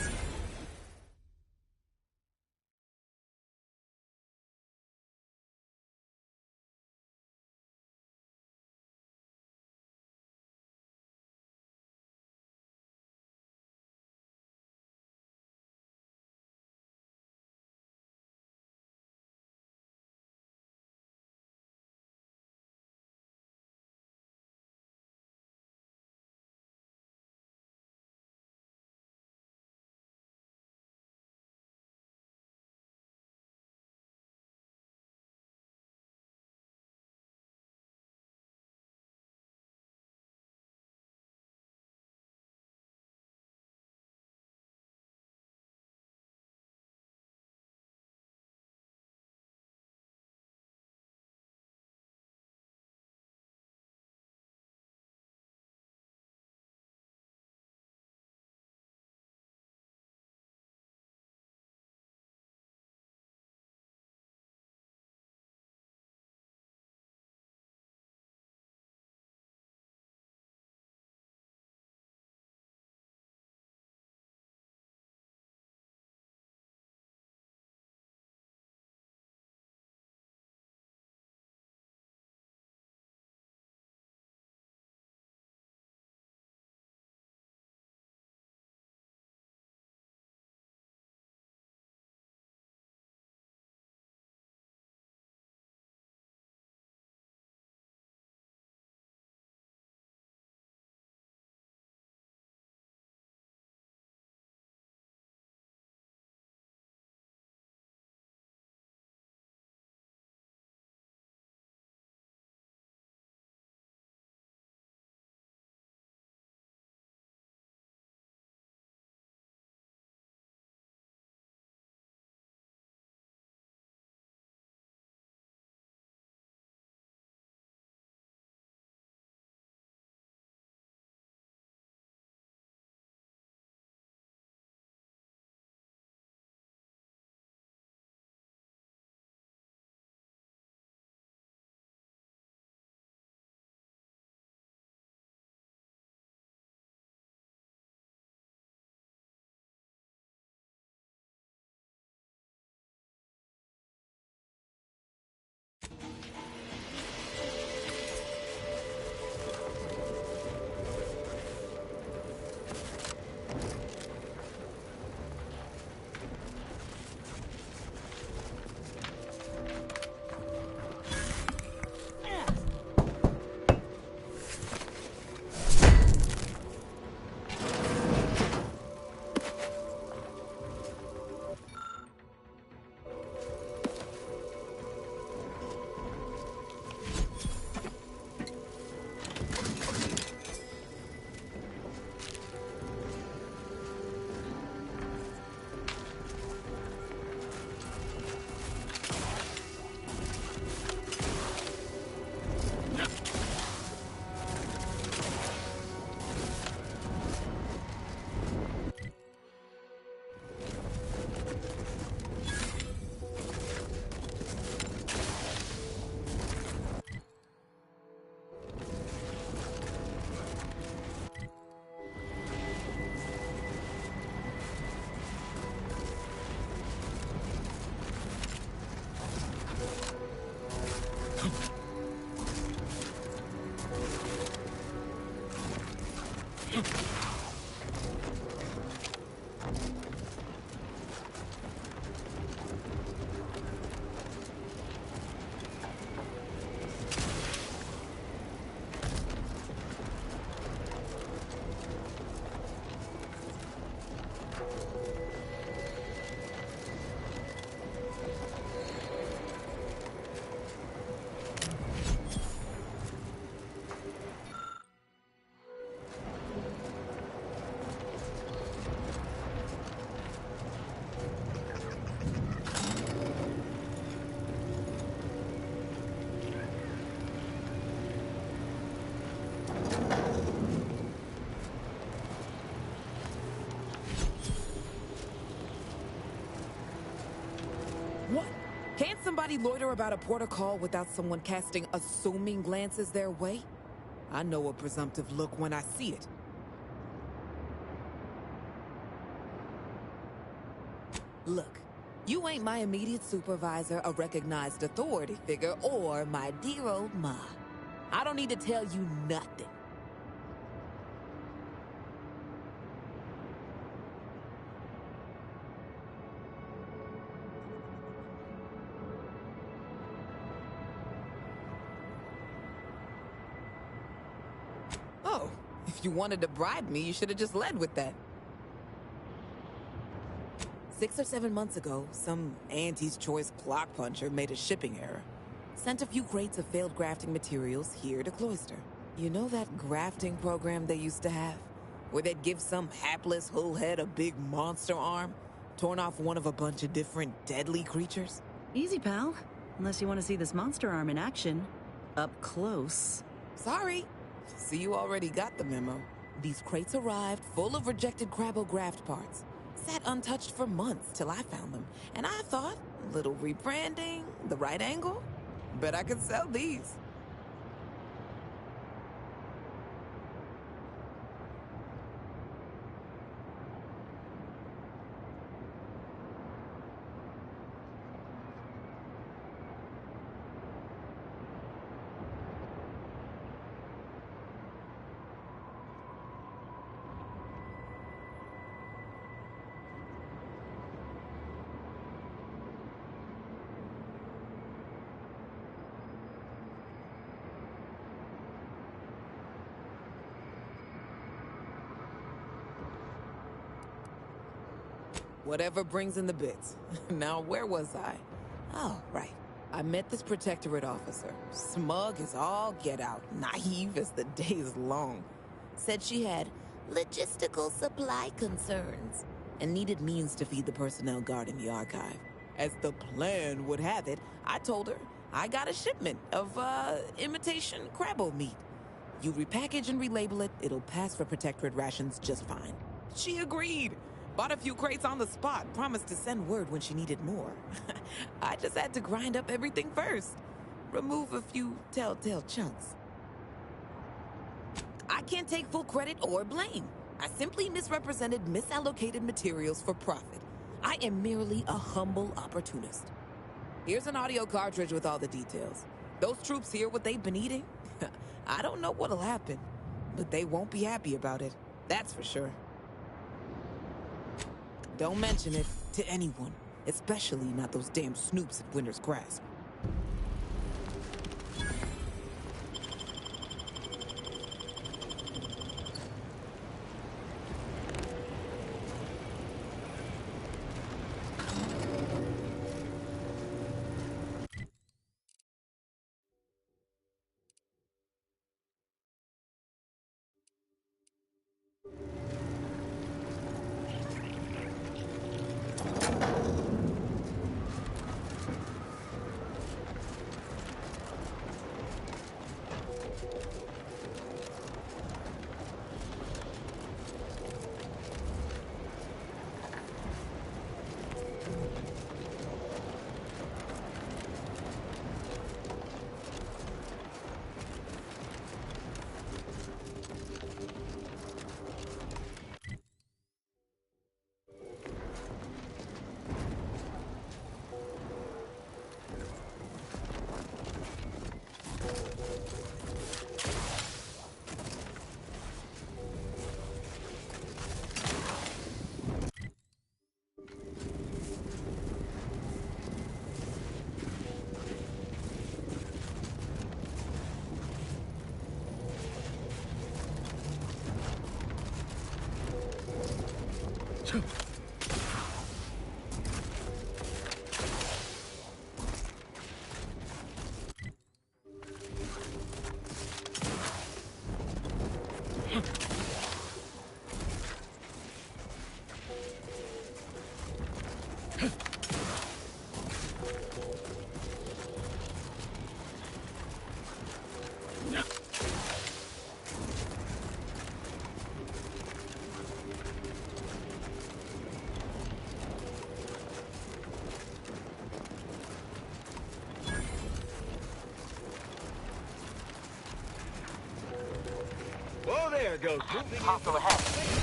What? Can't somebody loiter about a protocol without someone casting assuming glances their way? I know a presumptive look when I see it. Look, you ain't my immediate supervisor, a recognized authority figure, or my dear old ma. I don't need to tell you nothing. Oh, if you wanted to bribe me, you should have just led with that. 6 or 7 months ago, some Auntie's Choice clock puncher made a shipping error. Sent a few crates of failed grafting materials here to Cloister. You know that grafting program they used to have? Where they'd give some hapless hullhead a big monster arm, torn off one of a bunch of different deadly creatures? Easy, pal. Unless you want to see this monster arm in action. Up close. Sorry. See, you already got the memo. These crates arrived full of rejected Crabbo graft parts. Sat untouched for months till I found them. And I thought, little rebranding, the right angle? Bet I could sell these. Whatever brings in the bits. Now, where was I? Oh, right. I met this protectorate officer. Smug as all get out, naive as the day is long. Said she had logistical supply concerns and needed means to feed the personnel guarding the archive. As the plan would have it, I told her I got a shipment of, imitation Crabbo meat. You repackage and relabel it, it'll pass for protectorate rations just fine. She agreed. Bought a few crates on the spot, promised to send word when she needed more. I just had to grind up everything first. Remove a few telltale chunks. I can't take full credit or blame. I simply misrepresented misallocated materials for profit. I am merely a humble opportunist. Here's an audio cartridge with all the details. Those troops hear what they've been eating? I don't know what'll happen, but they won't be happy about it. That's for sure. Don't mention it to anyone, especially not those damn snoops at Winter's Grasp. Whoa there, Ghost. Moving Hostile ahead.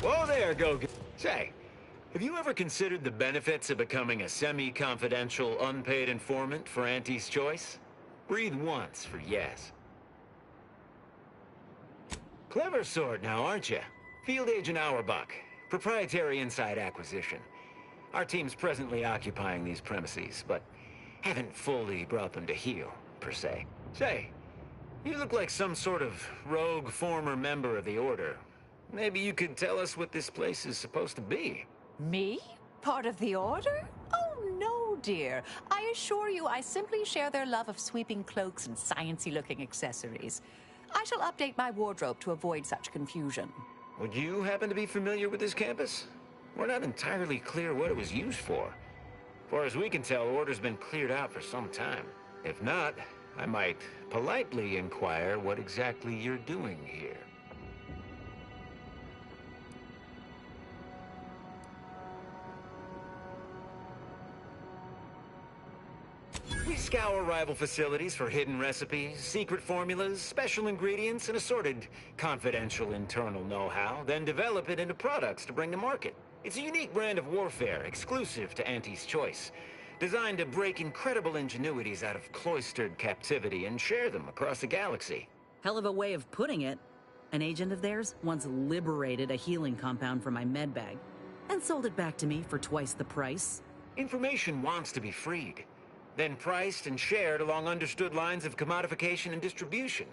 Whoa there, Go. Say, have you ever considered the benefits of becoming a semi-confidential, unpaid informant for Auntie's Choice? Breathe once for yes. Clever sort now, aren't you? Field Agent Auerbach, proprietary inside acquisition. Our team's presently occupying these premises, but haven't fully brought them to heel, per se. Say, you look like some sort of rogue former member of the Order. Maybe you could tell us what this place is supposed to be. Me? Part of the Order? Oh, no, dear. I assure you I simply share their love of sweeping cloaks and sciencey-looking accessories. I shall update my wardrobe to avoid such confusion. Would you happen to be familiar with this campus? We're not entirely clear what it was used for. As far as we can tell, Order's been cleared out for some time. If not, I might politely inquire what exactly you're doing here. We scour rival facilities for hidden recipes, secret formulas, special ingredients, and assorted confidential internal know-how, then develop it into products to bring to market. It's a unique brand of warfare, exclusive to Auntie's Choice, designed to break incredible ingenuities out of cloistered captivity and share them across the galaxy. Hell of a way of putting it. An agent of theirs once liberated a healing compound from my medbag and sold it back to me for twice the price. Information wants to be freed, then priced and shared along understood lines of commodification and distribution.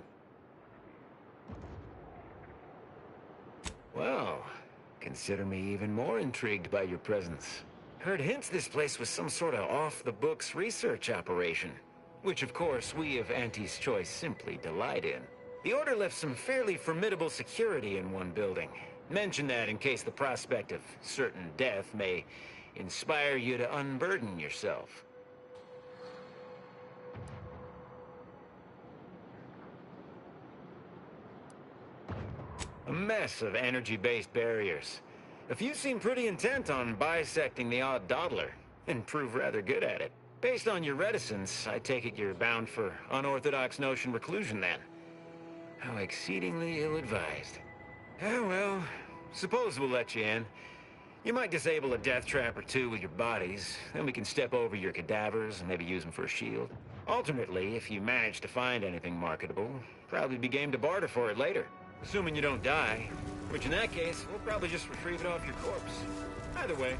Well, consider me even more intrigued by your presence. Heard hints this place was some sort of off-the-books research operation, which of course we of Auntie's Choice simply delight in. The Order left some fairly formidable security in one building. Mention that in case the prospect of certain death may inspire you to unburden yourself. A mess of energy-based barriers. A few seem pretty intent on bisecting the odd dawdler, and prove rather good at it. Based on your reticence, I take it you're bound for unorthodox notion reclusion then. How exceedingly ill-advised. Oh well, suppose we'll let you in. You might disable a death trap or two with your bodies, then we can step over your cadavers and maybe use them for a shield. Alternately, if you manage to find anything marketable, probably be game to barter for it later. Assuming you don't die, which in that case, we'll probably just retrieve it off your corpse. Either way,